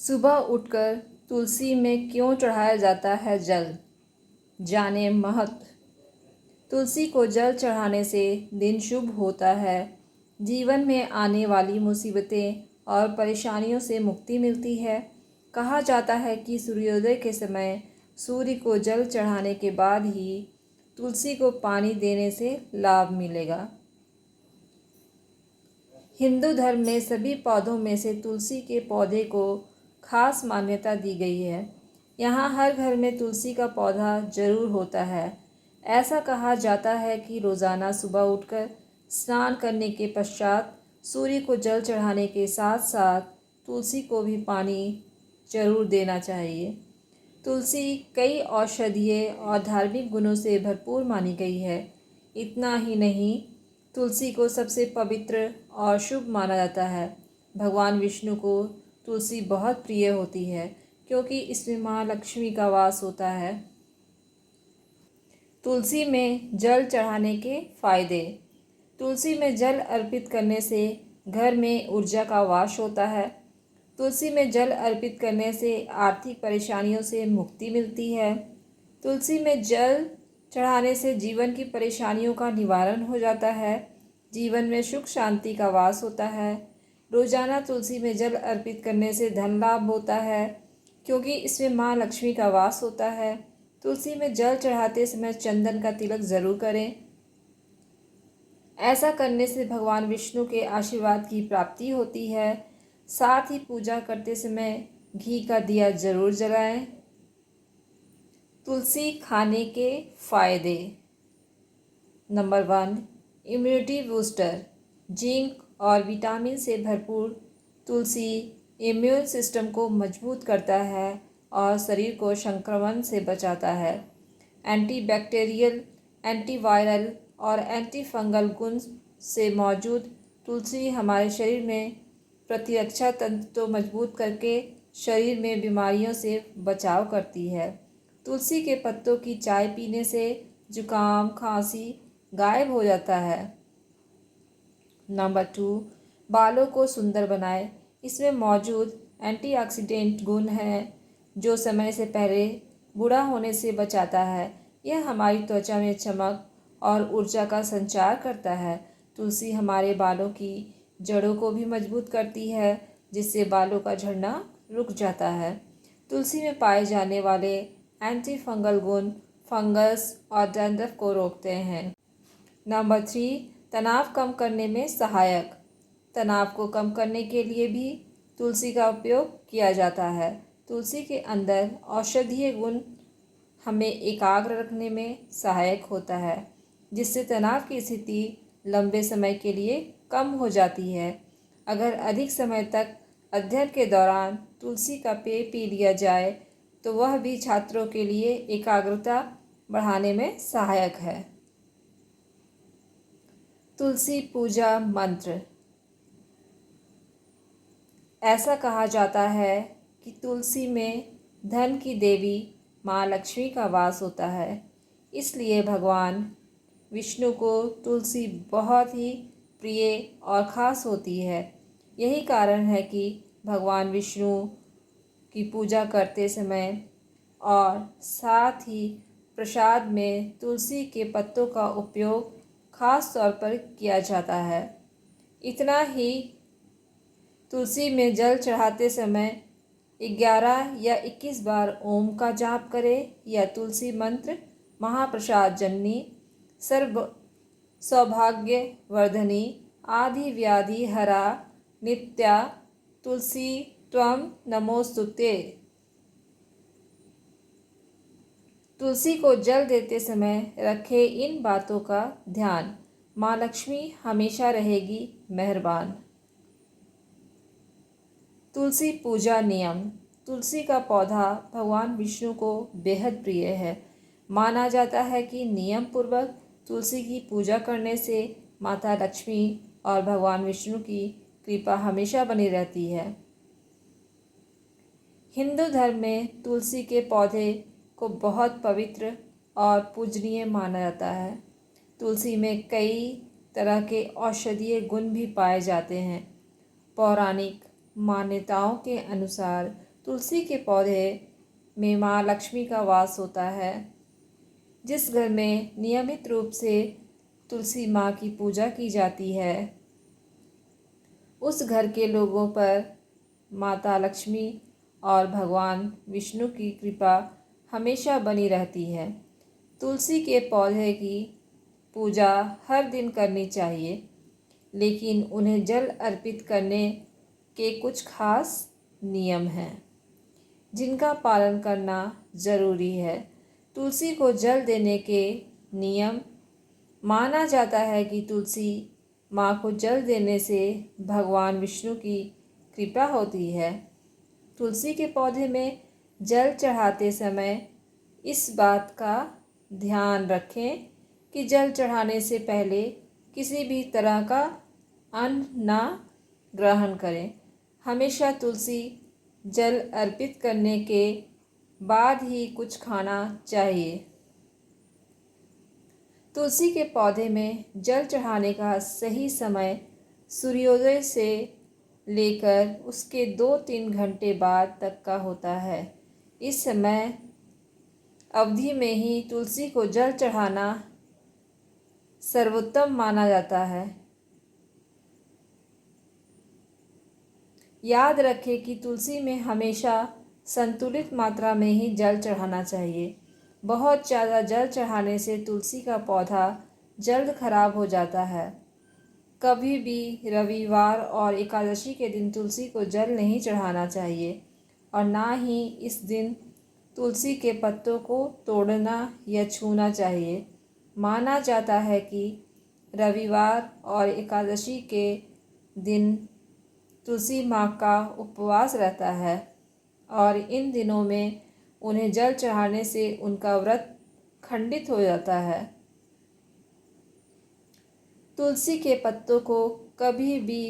सुबह उठकर तुलसी में क्यों चढ़ाया जाता है जल? जाने महत्व। तुलसी को जल चढ़ाने से दिन शुभ होता है। जीवन में आने वाली मुसीबतें और परेशानियों से मुक्ति मिलती है। कहा जाता है कि सूर्योदय के समय सूर्य को जल चढ़ाने के बाद ही तुलसी को पानी देने से लाभ मिलेगा। हिंदू धर्म में सभी पौधों में से तुलसी के पौधे को खास मान्यता दी गई है। यहाँ हर घर में तुलसी का पौधा जरूर होता है। ऐसा कहा जाता है कि रोज़ाना सुबह उठकर स्नान करने के पश्चात सूर्य को जल चढ़ाने के साथ साथ तुलसी को भी पानी जरूर देना चाहिए। तुलसी कई औषधीय और धार्मिक गुणों से भरपूर मानी गई है। इतना ही नहीं, तुलसी को सबसे पवित्र और शुभ माना जाता है। भगवान विष्णु को तुलसी बहुत प्रिय होती है क्योंकि इसमें माँ लक्ष्मी का वास होता है। तुलसी में जल चढ़ाने के फायदे। तुलसी में जल अर्पित करने से घर में ऊर्जा का वास होता है। तुलसी में जल अर्पित करने से आर्थिक परेशानियों से मुक्ति मिलती है। तुलसी में जल चढ़ाने से जीवन की परेशानियों का निवारण हो जाता है। जीवन में सुख शांति का वास होता है। रोजाना तुलसी में जल अर्पित करने से धन लाभ होता है क्योंकि इसमें माँ लक्ष्मी का वास होता है। तुलसी में जल चढ़ाते समय चंदन का तिलक जरूर करें। ऐसा करने से भगवान विष्णु के आशीर्वाद की प्राप्ति होती है। साथ ही पूजा करते समय घी का दिया जरूर जलाएं। तुलसी खाने के फायदे। Number 1, immunity booster. जिंक और विटामिन से भरपूर तुलसी इम्यून सिस्टम को मजबूत करता है और शरीर को संक्रमण से बचाता है। एंटीबैक्टीरियल, एंटीवायरल और एंटी फंगल गुण से मौजूद तुलसी हमारे शरीर में प्रतिरक्षा तंत्र तो मजबूत करके शरीर में बीमारियों से बचाव करती है। तुलसी के पत्तों की चाय पीने से जुकाम खांसी गायब हो जाता है। नंबर 2, बालों को सुंदर बनाए। इसमें मौजूद एंटीऑक्सीडेंट गुण है जो समय से पहले बूढ़ा होने से बचाता है। यह हमारी त्वचा में चमक और ऊर्जा का संचार करता है। तुलसी हमारे बालों की जड़ों को भी मजबूत करती है जिससे बालों का झड़ना रुक जाता है। तुलसी में पाए जाने वाले एंटी फंगल गुण फंगस और डैंड्रफ को रोकते हैं। नंबर 3, तनाव कम करने में सहायक। तनाव को कम करने के लिए भी तुलसी का उपयोग किया जाता है। तुलसी के अंदर औषधीय गुण हमें एकाग्र रखने में सहायक होता है जिससे तनाव की स्थिति लंबे समय के लिए कम हो जाती है। अगर अधिक समय तक अध्ययन के दौरान तुलसी का पेय पी लिया जाए तो वह भी छात्रों के लिए एकाग्रता बढ़ाने में सहायक है। तुलसी पूजा मंत्र। ऐसा कहा जाता है कि तुलसी में धन की देवी माँ लक्ष्मी का वास होता है। इसलिए भगवान विष्णु को तुलसी बहुत ही प्रिय और ख़ास होती है। यही कारण है कि भगवान विष्णु की पूजा करते समय और साथ ही प्रसाद में तुलसी के पत्तों का उपयोग खास तौर पर किया जाता है। इतना ही, तुलसी में जल चढ़ाते समय 11 या 21 बार ओम का जाप करें या तुलसी मंत्र महाप्रसाद जननी सर्व सौभाग्य वर्धनी आदि व्याधि हरा नित्या तुलसी त्वं नमोस्तुते। तुलसी को जल देते समय रखें इन बातों का ध्यान। माँ लक्ष्मी हमेशा रहेगी मेहरबान। तुलसी पूजा नियम। तुलसी का पौधा भगवान विष्णु को बेहद प्रिय है। माना जाता है कि नियम पूर्वक तुलसी की पूजा करने से माता लक्ष्मी और भगवान विष्णु की कृपा हमेशा बनी रहती है। हिंदू धर्म में तुलसी के पौधे को बहुत पवित्र और पूजनीय माना जाता है। तुलसी में कई तरह के औषधीय गुण भी पाए जाते हैं। पौराणिक मान्यताओं के अनुसार तुलसी के पौधे में माँ लक्ष्मी का वास होता है। जिस घर में नियमित रूप से तुलसी माँ की पूजा की जाती है, उस घर के लोगों पर माता लक्ष्मी और भगवान विष्णु की कृपा हमेशा बनी रहती है। तुलसी के पौधे की पूजा हर दिन करनी चाहिए, लेकिन उन्हें जल अर्पित करने के कुछ खास नियम हैं जिनका पालन करना ज़रूरी है। तुलसी को जल देने के नियम। माना जाता है कि तुलसी माँ को जल देने से भगवान विष्णु की कृपा होती है। तुलसी के पौधे में जल चढ़ाते समय इस बात का ध्यान रखें कि जल चढ़ाने से पहले किसी भी तरह का अन्न ना ग्रहण करें। हमेशा तुलसी जल अर्पित करने के बाद ही कुछ खाना चाहिए। तुलसी के पौधे में जल चढ़ाने का सही समय सूर्योदय से लेकर उसके 2-3 घंटे बाद तक का होता है। इस समय अवधि में ही तुलसी को जल चढ़ाना सर्वोत्तम माना जाता है। याद रखें कि तुलसी में हमेशा संतुलित मात्रा में ही जल चढ़ाना चाहिए। बहुत ज़्यादा जल चढ़ाने से तुलसी का पौधा जल्द खराब हो जाता है। कभी भी रविवार और एकादशी के दिन तुलसी को जल नहीं चढ़ाना चाहिए और ना ही इस दिन तुलसी के पत्तों को तोड़ना या छूना चाहिए। माना जाता है कि रविवार और एकादशी के दिन तुलसी माँ का उपवास रहता है और इन दिनों में उन्हें जल चढ़ाने से उनका व्रत खंडित हो जाता है। तुलसी के पत्तों को कभी भी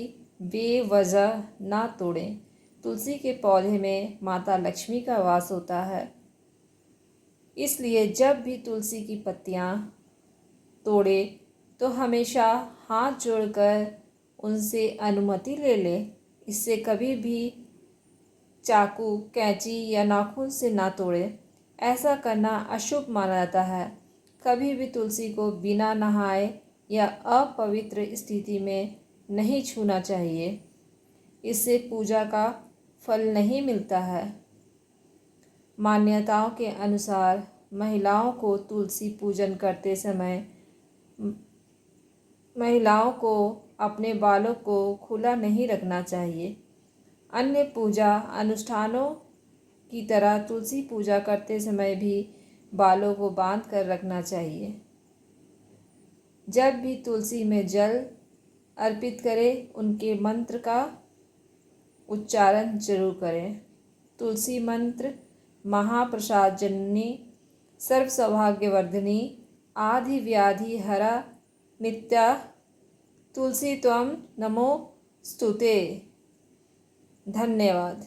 बेवजह ना तोड़ें। तुलसी के पौधे में माता लक्ष्मी का वास होता है, इसलिए जब भी तुलसी की पत्तियां तोड़े तो हमेशा हाथ जोड़कर उनसे अनुमति ले लें। इससे कभी भी चाकू, कैंची या नाखून से ना तोड़ें। ऐसा करना अशुभ माना जाता है। कभी भी तुलसी को बिना नहाए या अपवित्र स्थिति में नहीं छूना चाहिए। इससे पूजा का फल नहीं मिलता है। मान्यताओं के अनुसार महिलाओं को तुलसी पूजन करते समय महिलाओं को अपने बालों को खुला नहीं रखना चाहिए। अन्य पूजा अनुष्ठानों की तरह तुलसी पूजा करते समय भी बालों को बांध कर रखना चाहिए। जब भी तुलसी में जल अर्पित करें, उनके मंत्र का उच्चारण जरूर करें। तुलसी मंत्र: महाप्रसाद जननी, सर्व सौभाग्यवर्धिनी, आदि व्याधि हरा, नित्या तुलसी त्वं नमोस्तुते। धन्यवाद।